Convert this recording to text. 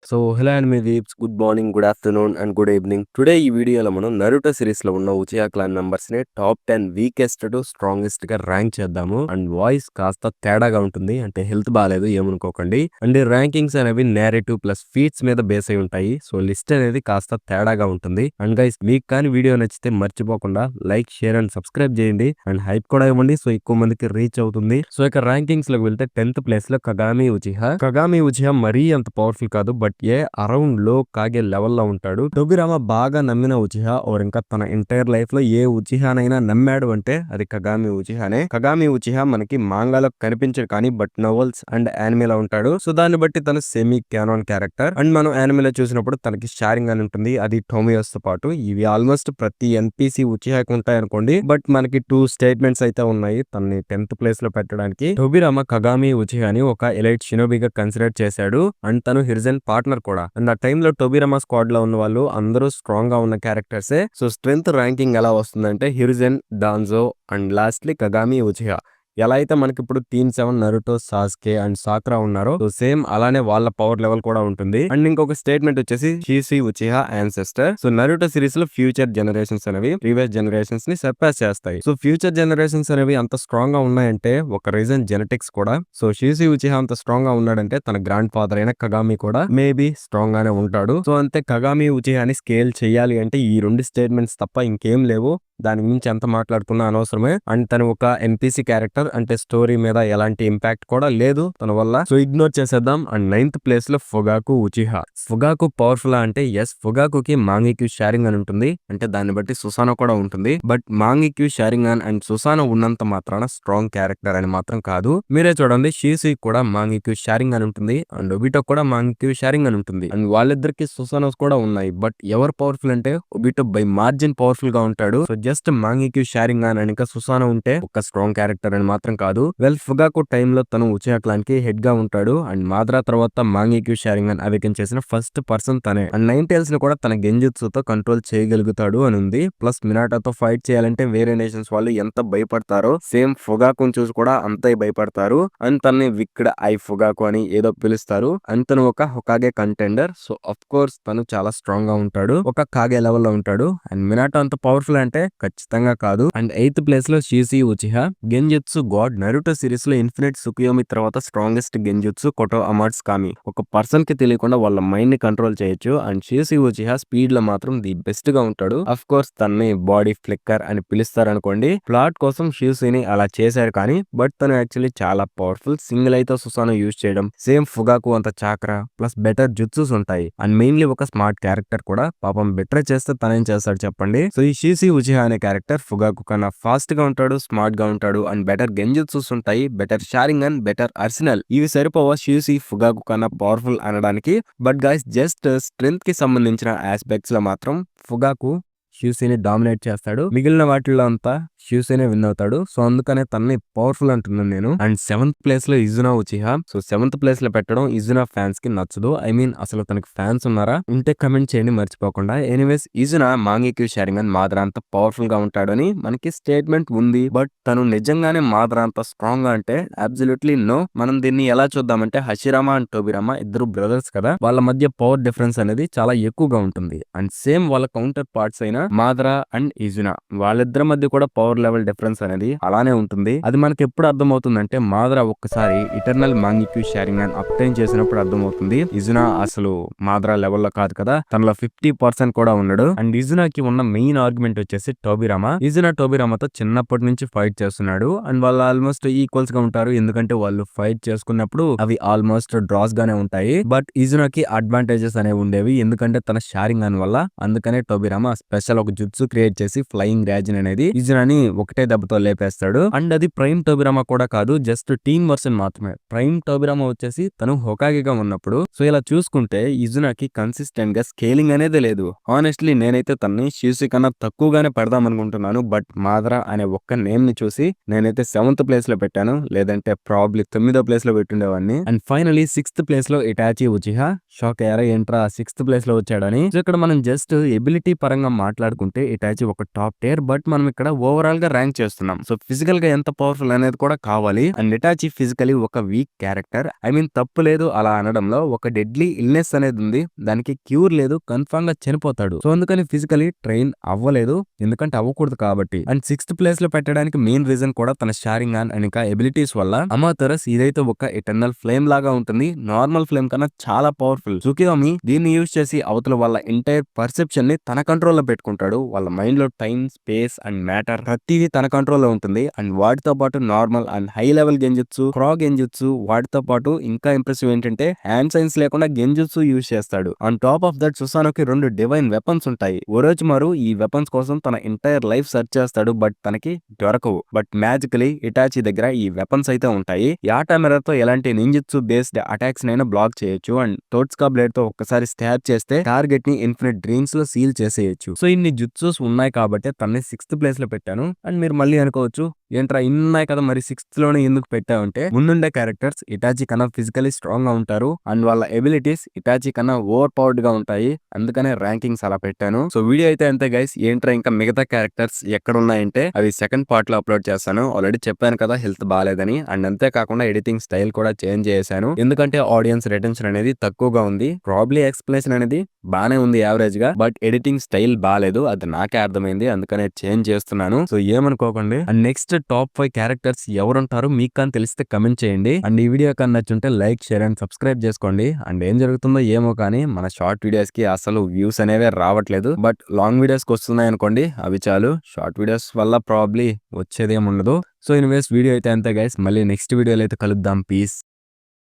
So hello and viewers good morning, good afternoon and good evening. Today ఈ వీడియోలో మనం Naruto series లో ఉన్న ఉచిహా క్లాన్ మెంబర్స్ ని టాప్ 10 వీకెస్ట్ టు స్ట్రాంగెస్ట్ గా ర్యాంక్ చేద్దాము. అండ్ వాయిస్ కాస్త తేడాగా ఉంటుంది, అంటే హెల్త్ బాగాలేదు ఏమనుకోకండి. అండ్ ర్యాంకింగ్స్ అనేవి నేరేటివ్ ప్లస్ ఫీట్స్ మీద బేస్ అయి ఉంటాయి. సో లిస్ట్ అనేది కాస్త తేడాగా ఉంటుంది. అండ్ గైస్, మీకు కానీ వీడియో నచ్చితే మర్చిపోకుండా లైక్, షేర్ అండ్ సబ్స్క్రైబ్ చేయండి. అండ్ హైప్ కూడా ఇవ్వండి, సో ఎక్కువ మందికి రీచ్ అవుతుంది. సో ఇక ర్యాంకింగ్స్ లోకి వెళ్తే 10th ప్లేస్ లో కగామి ఉచిహా మరీ అంత పవర్ఫుల్ కాదు, బట్ అరౌండ్ లో కాగే లెవెల్లో ఉంటాడు. టొబిరామా బాగా నమ్మిన ఉచిహా, ఓర్ ఇంకా తన ఎంటైర్ లైఫ్ లో ఏ ఉచిహానైనా నమ్మాడు అంటే అది కగామి ఉచిహానే. కగామి ఉచిహా మనకి మాంగాలో కనిపించడు కానీ బట్ నోవెల్స్ అండ్ యానిమేలో ఉంటాడు. సో దాన్ని బట్టి తను సెమీ క్యానాన్ క్యారెక్టర్. అండ్ మనం యానిమేలో చూసినప్పుడు తనకి షారింగ్ అని ఉంటుంది, అది టోమియోస్ తో పాటు. ఇవి ఆల్మోస్ట్ ప్రతి ఎన్పిసి ఉచిహాకి ఉంటాయి అనుకోండి, బట్ మనకి 2 స్టేట్మెంట్స్ అయితే ఉన్నాయి తనని 10th ప్లేస్ లో పెట్టడానికి. టొబిరామా కగామి ఉచిహాని ఒక ఎలైట్ షినోబిగా కన్సిడర్ చేశాడు. అండ్ తను హిర్జన్ పార్ట్నర్ కూడా. అండ్ ఆ టైంలో టొబిరామా స్క్వాడ్ లో ఉన్న వాళ్ళు అందరూ స్ట్రాంగ్ గా ఉన్న క్యారెక్టర్సే. సో స్ట్రెంత్ ర్యాంకింగ్ ఎలా వస్తుందంటే హిర్జన్, డాన్జో అండ్ లాస్ట్లీ కగామి ఉచిహా. ఎలా అయితే మనకి ఇప్పుడు team 7 Naruto, Sasuke and sakura ఉన్నారో, సో సేమ్ అలానే వాళ్ళ పవర్ లెవెల్ కూడా ఉంటుంది. అండ్ ఇంకొక స్టేట్మెంట్ వచ్చేసి Shisui Uchiha ancestor. So Naruto series లో ఫ్యూచర్ జనరేషన్స్ అనేవి ప్రీవియస్ జనరేషన్స్ ని సర్పాస్ చేస్తాయి. సో ఫ్యూచర్ జనరేషన్స్ అనేవి అంత స్ట్రాంగ్ గా ఉన్నాయంటే ఒక రీజన్ జెనెటిక్స్ కూడా. సో షీసీ ఉచిహా అంత స్ట్రాంగ్ గా ఉన్నాడంటే తన గ్రాండ్ ఫాదర్ అయిన కగామి కూడా మేబీ స్ట్రాంగ్ గానే ఉంటాడు. సో అంతే, కగామి ఉచిహాని స్కేల్ చేయాలి అంటే ఈ 2 స్టేట్మెంట్స్ తప్ప ఇంకేం లేవు. దాని గురించి ఎంత మాట్లాడుకున్నా అనవసరమే. అండ్ తను ఒక ఎన్పిసి క్యారెక్టర్, అంటే స్టోరీ మీద ఎలాంటి ఇంపాక్ట్ కూడా లేదు తన వల్ల. సో ఇగ్నోర్ చేసేద్దాం. అండ్ 9th ప్లేస్ లో ఫుగాకు ఉచిహా. ఫుగాకు పవర్ఫుల్ అంటే ఎస్, ఫుగాకుకి మాంగిక్యూ షారింగ్ అని ఉంటుంది, అంటే దాన్ని బట్టి సుసానో కూడా ఉంటుంది. బట్ మాంగిక్యూ షారింగ్ అండ్ సుసానో ఉన్నంత మాత్రాన స్ట్రాంగ్ క్యారెక్టర్ అని మాత్రం కాదు. మీరే చూడండి, షీసీ కూడా మాంగిక్యూ షారింగ్ అని ఉంటుంది, అండ్ ఒబిటో కూడా మాంగిక్యూ షారింగ్ అని ఉంటుంది. అండ్ వాళ్ళిద్దరికి సుసానోస్ కూడా ఉన్నాయి. బట్ ఎవరు పవర్ఫుల్ అంటే ఒబిటో బై మార్జిన్ పవర్ఫుల్ గా ఉంటాడు. సో జస్ట్ మాంగిక్యూ షారింగ్ అని ఇంకా సుసానో ఉంటే ఒక స్ట్రాంగ్ క్యారెక్టర్ అని మాత్రం కాదు. వెల్, ఫుగాకు టైంలో తను ఉచిహా క్లాన్ కి హెడ్ గా ఉంటాడు. అండ్ మాద్రా తర్వాత మాంగిక్యూ షారింగ్ అని అవేకన్ చేసిన ఫస్ట్ పర్సన్ తనే. అండ్ 9 టైల్స్ ని కూడా తన గెంజుత్సుతో కంట్రోల్ చేయగలుగుతాడు అని ఉంది. ప్లస్ మినాటాతో ఫైట్ చేయాలంటే వేరే నేషన్స్ వాళ్ళు ఎంత భయపడతారో సేమ్ ఫుగాకుని చూసి కూడా అంతే భయపడతారు. అండ్ తనని విక్డ్ ఐ ఫుగాకు అని ఏదో పిలుస్తారు. అండ్ తను ఒక హొకాగే కంటెండర్. సో అఫ్ కోర్స్ తను చాలా స్ట్రాంగ్ గా ఉంటాడు, ఒక కాగే లెవెల్ లో ఉంటాడు. అండ్ మినాటో అంత పవర్ఫుల్ అంటే ఖచ్చితంగా కాదు. అండ్ 8th ప్లేస్ లో షీసీ ఉచిహా. గెంజుత్సు గాడ్. నరుటో సిరీస్ లో ఇన్ఫినిట్ సుకుయోమి తర్వాత స్ట్రాంగెస్ట్ గెంజుత్సు కొటో అమాట్స్ కామి. ఒక పర్సన్ కి తెలియకుండా వాళ్ళ మైండ్ ని కంట్రోల్ చేయొచ్చు. అండ్ షీసీ ఉచిహా స్పీడ్ లో మాత్రం ది బెస్ట్ గా ఉంటాడు. అఫ్ కోర్స్ తనని బాడీ ఫ్లిక్కర్ అని పిలుస్తారు అనుకోండి. ప్లాట్ కోసం షీసీని అలా చేశారు కానీ బట్ తను యాక్చువల్లీ చాలా పవర్ఫుల్. సింగిల్ అయితే సుసానో యూజ్ చేయడం, సేమ్ ఫుగాకు అంత చాక్రా ప్లస్ బెటర్ జుత్సుస్ ఉంటాయి. అండ్ మెయిన్లీ ఒక స్మార్ట్ క్యారెక్టర్ కూడా. పాపం బెటర్ చేస్తే తనేం చేస్తాడు చెప్పండి. సో ఈ షీసీ ఉచిహా అనే క్యారెక్టర్ ఫుగాకు కన్నా ఫాస్ట్ గా ఉంటాడు, స్మార్ట్ గా ఉంటాడు. అండ్ బెటర్ గెంజుత్సుస్ ఉంటాయి, బెటర్ షారింగ్ అండ్ బెటర్ అర్సెనల్. ఇవి సరిపోవా షీసీ ఫుగాకు కన్నా పవర్ఫుల్ అనడానికి. బట్ గైస్, జస్ట్ స్ట్రెంత్ కి సంబంధించిన ఆస్పెక్ట్స్ లో మాత్రం ఫుగాకు షీసీని డామినేట్ చేస్తాడు. మిగిలిన వాటిల్లో అంతా షీసీనే విన్ అవుతాడు. సో అందుకనే తనని పవర్ఫుల్ అంటున్నాను నేను. అండ్ 7th ప్లేస్ లో ఇజునా ఉచిహా. సో 7th ప్లేస్ లో పెట్టడం ఇజునా ఫ్యాన్స్ కి నచ్చదు. ఐ మీన్ అసలు తనకి ఫ్యాన్స్ ఉన్నారా ఉంటే కమెంట్ చేయండి మర్చిపోకుండా. ఎనీవేస్, ఇజునా మాంగిక్యూ షారింగ్ అండ్ మాద్రా అంత పవర్ఫుల్ గా ఉంటాడని మనకి స్టేట్మెంట్ ఉంది. బట్ తను నిజంగానే మాద్రా అంత స్ట్రాంగ్ గా అంటే అబ్సల్యూట్లీ నో. మనం దీన్ని ఎలా చూద్దామంటే హషిరామా అండ్ టోబిరామా ఇద్దరు బ్రదర్స్ కదా, వాళ్ళ మధ్య పవర్ డిఫరెన్స్ అనేది చాలా ఎక్కువగా ఉంటుంది. అండ్ సేమ్ వాళ్ళ కౌంటర్ పార్ట్స్ అయిన మాద్రా అండ్ ఇజునా, వాళ్ళిద్దరి మధ్య కూడా పవర్ లెవెల్ డిఫరెన్స్ అనేది అలానే ఉంటుంది. అది మనకి ఎప్పుడు అర్థమవుతుందంటే మాద్రా ఒక్కసారి ఇటర్నల్ మాంగిక్యూ షారింగ్ అండ్ అప్టైన్ చేసినప్పుడు అర్థమవుతుంది. ఇజునా అసలు మాద్రా లెవెల్లో కాదు కదా, తనలో 50% కూడా ఉన్నాడు. అండ్ ఇజునాకి ఉన్న మెయిన్ ఆర్గ్యుమెంట్ వచ్చేసి టోబిరామా. ఇజునా టోబిరామాతో చిన్నప్పటి నుంచి ఫైట్ చేస్తున్నాడు. అండ్ వాళ్ళు ఆల్మోస్ట్ ఈక్వల్స్ గా ఉంటారు, ఎందుకంటే వాళ్ళు ఫైట్ చేసుకున్నప్పుడు అవి ఆల్మోస్ట్ డ్రాస్ గానే ఉంటాయి. బట్ ఇజునాకి అడ్వాంటేజెస్ అనేవి ఉండేవి, ఎందుకంటే తన షారింగ్ అని వల్ల. అందుకనే టోబిరామా స్పెషల్ ఒక జుట్సు క్రియేట్ చేసి ఫ్లయింగ్ ర్యాజిన్ అనేది ఇజునాని ఒకటే దెబ్బతో లేపేస్తాడు. అండ్ అది ప్రైమ్ టోబిరామా కూడా కాదు, జస్ట్ టీమ్ వర్షన్ మాత్రమే. ప్రైమ్ టోబిరామా వచ్చేసి తను హొకాగేగా ఉన్నప్పుడు. సో ఇలా చూసుకుంటే ఇజునాకి కన్సిస్టెంట్ గా స్కేలింగ్ అనేది లేదు. హానెస్ట్లీ నేనైతే తనని షీసీ కన్నా తక్కువగానే పెడదాం అనుకుంటున్నాను. బట్ మాద్రా అనే ఒక్క నేమ్ ని చూసి నేనైతే 7th ప్లేస్ లో పెట్టాను, లేదంటే ప్రాబ్లీ 9వ ప్లేస్ లో పెట్టుండేవాడిని. అండ్ ఫైనలీ 6th ప్లేస్ లో ఇటాచి ఉచిహా. షాక్ అయ్యారా ఏంట్రా 6th ప్లేస్ లో వచ్చాడని. సో ఇక్కడ మనం జస్ట్ ఎబిలిటీ పరంగా మాట్లాడుకుంటే ఇటాచి ఒక టాప్ టైర్. బట్ మనం ఇక్కడ ఓవరాల్ ఓవరాల్ గా ర్యాంక్ చేస్తున్నాం. సో ఫిజికల్ గా ఎంత పవర్ఫుల్ అనేది కూడా కావాలి. అండ్ ఇటాచి ఫిజికలీ ఒక వీక్ క్యారెక్టర్. ఐ మీన్ తప్పు లేదు అలా అనడంలో. ఒక డెడ్లీ ఇల్నెస్ అనేది ఉంది, దానికి క్యూర్ లేదు, కన్ఫర్మ్ గా చనిపోతాడు. సో అందుకని ఫిజికలీ ట్రైన్ అవ్వలేదు, ఎందుకంటే అవ్వకూడదు కాబట్టి. అండ్ 6th ప్లేస్ లో పెట్టడానికి మెయిన్ రీజన్ కూడా తన షారింగ్ అండ్ ఇంకా ఎబిలిటీస్ వల్ల. అమాతరస్ ఇదైతే ఒక ఎటర్నల్ ఫ్లేమ్ లాగా ఉంటుంది, నార్మల్ ఫ్లేమ్ కన్నా చాలా పవర్ఫుల్. సుకియోమి దీన్ని యూజ్ చేసి అవతల వాళ్ళ ఎంటైర్ పర్సెప్షన్ ని తన కంట్రోల్ లో పెట్టుకుంటాడు. వాళ్ళ మైండ్ లో టైం, స్పేస్ అండ్ మ్యాటర్ ప్రతిదీ తన కంట్రోల్ లో ఉంటుంది. అండ్ వాటితో పాటు normal and high level genjutsu, crow genjutsu, వాటితో పాటు ఇంకా ఇంప్రెసివ్ ఏంటంటే హ్యాండ్ సైన్స్ లేకుండా గెంజుత్సు యూజ్ చేస్తాడు. ఆన్ టాప్ ఆఫ్ దట్ సుసానోకి 2 డివైన్ వెపన్స్ ఉంటాయి. ఒరోచిమారు ఈ వెపన్స్ కోసం తన ఎంటైర్ లైఫ్ సెర్చ్ చేస్తాడు, బట్ తనకి దొరకవు. బట్ మ్యాజికలీ ఇటాచి దగ్గర ఈ వెపన్స్ అయితే ఉంటాయి. యాటా మిర్రర్ తో ఎలాంటి నింజుత్సు బేస్డ్ అటాక్స్ నైనా బ్లాక్ చేయొచ్చు. అండ్ టోట్స్కా బ్లేడ్ తో ఒక్కసారి స్టాబ్ చేస్తే టార్గెట్ ని ఇన్ఫినిట్ డ్రీమ్స్ లో సీల్ చేసేయచ్చు. సో ఇన్ని జుత్సూస్ ఉన్నాయి కాబట్టి తనని 6th ప్లేస్ లో పెట్టాను. అండ్ మీరు మళ్ళీ అనుకోవచ్చు, ఏంట్రా ఇన్నాయి కదా మరి 6th లోనే ఎందుకు పెట్టావంటే, ముందుండే క్యారెక్టర్స్ ఇటాచి కన్నా ఫిజికలీ స్ట్రాంగ్ గా ఉంటారు. అండ్ వాళ్ళ ఎబిలిటీస్ ఇటాచి కన్నా ఓవర్ పవర్డ్ గా ఉంటాయి, అందుకనే ర్యాంకింగ్స్ అలా పెట్టాను. సో వీడియో అయితే అంతే గైస్. ఏంట్రా ఇంకా మిగతా క్యారెక్టర్స్ ఎక్కడ ఉన్నాయంటే అవి సెకండ్ పార్ట్ లో అప్లోడ్ చేస్తాను. ఆల్రెడీ చెప్పాను కదా హెల్త్ బాగాలేదని. అండ్ అంతే కాకుండా ఎడిటింగ్ స్టైల్ కూడా చేంజ్ చేశాను, ఎందుకంటే ఆడియన్స్ రిటెన్షన్ అనేది తక్కువగా ఉంది. ప్రాబ్లీ ఎక్స్ప్లెనేషన్ అనేది బానే ఉంది యావరేజ్ గా, బట్ ఎడిటింగ్ స్టైల్ బాగాలేదు, అది నాకే అర్థమైంది, అందుకనే చేంజ్ చేస్తున్నాను. సో ఏమనుకోకండి. అండ్ నెక్స్ట్ టాప్ 5 క్యారెక్టర్స్ ఎవరుంటారు మీకు కానీ తెలిస్తే కమెంట్ చేయండి. అండ్ ఈ వీడియో కానీ నచ్చుంటే లైక్, షేర్ అండ్ సబ్స్క్రైబ్ చేసుకోండి. అండ్ ఏం జరుగుతుందో ఏమో కానీ మన షార్ట్ వీడియోస్ కి అసలు వ్యూస్ అనేవి రావట్లేదు, బట్ లాంగ్ వీడియోస్ కి వస్తున్నాయి అనుకోండి, అవి చాలు. షార్ట్ వీడియోస్ వల్ల ప్రాబ్లీ వచ్చేదేముండదు. సో ఎనీవేస్ వీడియో అయితే అంతే గైస్, మళ్ళీ నెక్స్ట్ వీడియోలో అయితే కలుద్దాం. పీస్.